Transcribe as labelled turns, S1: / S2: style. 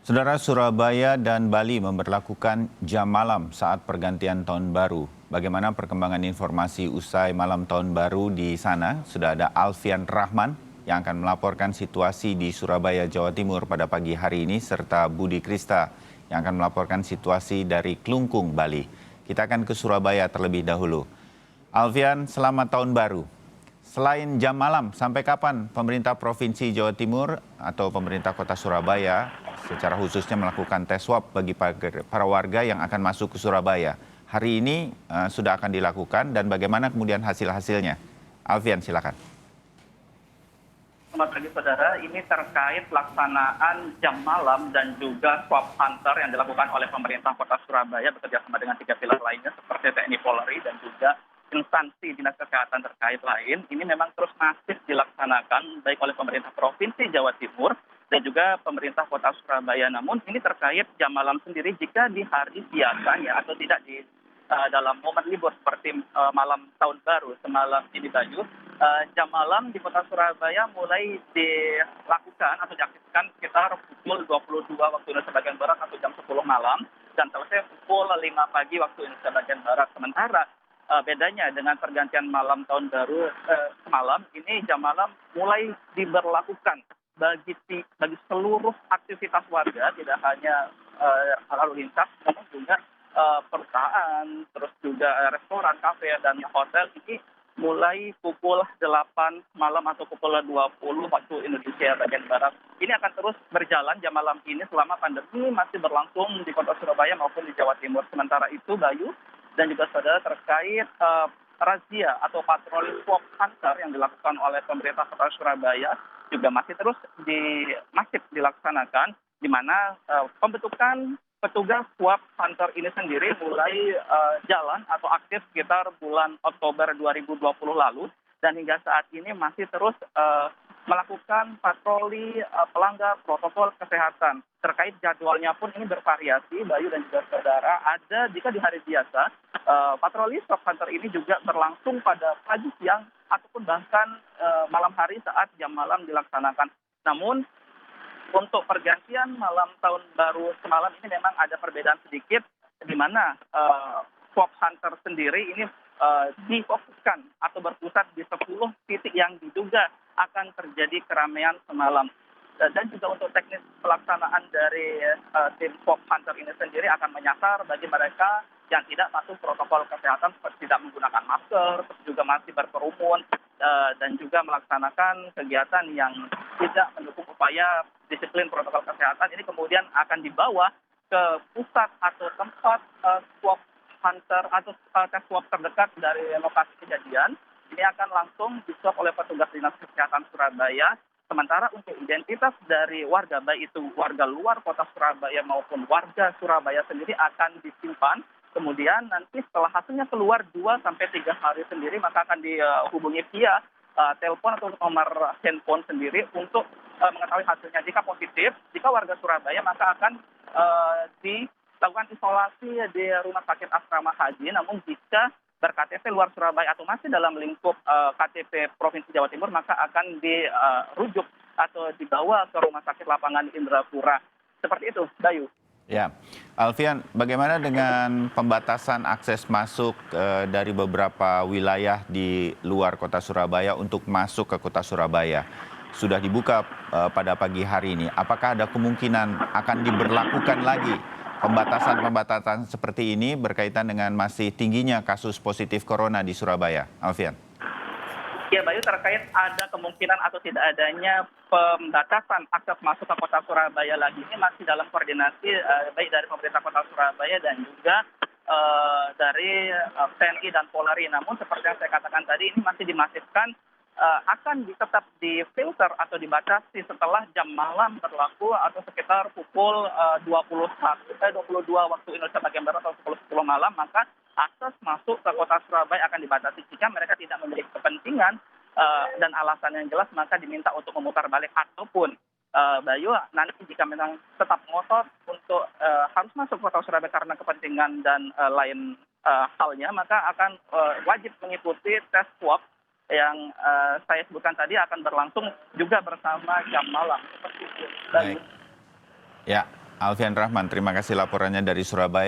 S1: Saudara, Surabaya dan Bali memberlakukan jam malam saat pergantian tahun baru. Bagaimana perkembangan informasi usai malam tahun baru di sana? Sudah ada Alfian Rahman yang akan melaporkan situasi di Surabaya, Jawa Timur pada pagi hari ini, serta Budi Krista yang akan melaporkan situasi dari Klungkung, Bali. Kita akan ke Surabaya terlebih dahulu. Alfian, selamat tahun baru. Selain jam malam, sampai kapan pemerintah Provinsi Jawa Timur atau pemerintah Kota Surabaya secara khususnya melakukan tes swab bagi para warga yang akan masuk ke Surabaya? Hari ini sudah akan dilakukan dan bagaimana kemudian hasil-hasilnya? Alfian, silakan.
S2: Selamat pagi saudara, ini terkait pelaksanaan jam malam dan juga swab hunter yang dilakukan oleh pemerintah Kota Surabaya bekerjasama dengan 3 pilar lainnya seperti TNI Polri dan juga instansi dinas kesehatan terkait lain. Ini memang terus masif dilaksanakan baik oleh pemerintah Provinsi Jawa Timur dan juga pemerintah Kota Surabaya. Namun ini terkait jam malam sendiri jika di hari biasanya atau tidak di dalam momen libur seperti malam tahun baru semalam ini Bayu, jam malam di Kota Surabaya mulai dilakukan atau diaktifkan sekitar pukul 22 waktu Indonesia bagian Barat atau jam 10 malam dan selesai pukul 5 pagi waktu Indonesia bagian Barat. Sementara bedanya dengan pergantian malam tahun baru semalam, ini jam malam mulai diberlakukan bagi seluruh aktivitas warga, tidak hanya lalu lintas, namun juga perusahaan, terus juga restoran, kafe, dan hotel ini mulai pukul 8 malam atau pukul 20 waktu Indonesia bagian Barat. Ini akan terus berjalan jam malam ini selama pandemi masih berlangsung di Kota Surabaya maupun di Jawa Timur. Sementara itu, Bayu dan juga saudara, terkait razia atau patroli swab hunter yang dilakukan oleh pemerintah Kota Surabaya juga masih terus masif dilaksanakan, di mana pembentukan petugas swab hunter ini sendiri mulai jalan atau aktif sekitar bulan Oktober 2020 lalu dan hingga saat ini masih terus melakukan patroli pelanggar protokol kesehatan. Terkait jadwalnya pun ini bervariasi, Bayu dan juga saudara. Ada jika di hari biasa, patroli swab hunter ini juga berlangsung pada pagi, siang, ataupun bahkan malam hari saat jam malam dilaksanakan. Namun untuk pergantian malam tahun baru semalam ini memang ada perbedaan sedikit, di mana swab hunter sendiri ini difokuskan atau berpusat di 10 titik yang diduga akan terjadi keramaian semalam. Dan juga untuk teknis pelaksanaan dari tim swab hunter ini sendiri akan menyasar bagi mereka yang tidak patuh protokol kesehatan seperti tidak menggunakan masker, terus juga masih berkerumun, dan juga melaksanakan kegiatan yang tidak mendukung upaya disiplin protokol kesehatan. Ini kemudian akan dibawa ke pusat atau tempat swab hunter atau tes swab terdekat dari lokasi kejadian. Ini akan langsung diswab oleh petugas dinas kesehatan Surabaya. Sementara untuk identitas dari warga, baik itu warga luar kota Surabaya maupun warga Surabaya sendiri akan disimpan. Kemudian nanti setelah hasilnya keluar 2-3 hari sendiri, maka akan dihubungi via telepon atau nomor handphone sendiri untuk mengetahui hasilnya. Jika positif, jika warga Surabaya maka akan dilakukan isolasi di Rumah Sakit Asrama Haji. Namun jika ber-KTP luar Surabaya atau masih dalam lingkup KTP Provinsi Jawa Timur, maka akan dirujuk atau dibawa ke Rumah Sakit Lapangan Indrapura. Seperti itu, Bayu.
S1: Ya, Alfian, bagaimana dengan pembatasan akses masuk dari beberapa wilayah di luar kota Surabaya untuk masuk ke kota Surabaya? Sudah dibuka pada pagi hari ini. Apakah ada kemungkinan akan diberlakukan lagi pembatasan-pembatasan seperti ini berkaitan dengan masih tingginya kasus positif corona di Surabaya? Alfian.
S2: Ya, Bayu, terkait ada kemungkinan atau tidak adanya pembatasan akses masuk ke kota Surabaya lagi ini masih dalam koordinasi baik dari pemerintah kota Surabaya dan juga dari TNI dan Polri. Namun seperti yang saya katakan tadi, ini masih dimasifkan, akan tetap difilter atau dibatasi setelah jam malam berlaku atau sekitar pukul 22 waktu Indonesia bagian Barat atau pukul 10 malam, maka akses masuk ke kota Surabaya akan dibatasi. Jika mereka tidak memiliki kepentingan dan alasan yang jelas, maka diminta untuk memutar balik ataupun Bayu, nanti jika memang tetap ngotot untuk harus masuk ke kota Surabaya karena kepentingan dan lain halnya, maka akan wajib mengikuti tes swab yang saya sebutkan tadi akan berlangsung juga bersama jam malam. Seperti itu.
S1: Baik. Ya, Alfian Rahman, terima kasih laporannya dari Surabaya.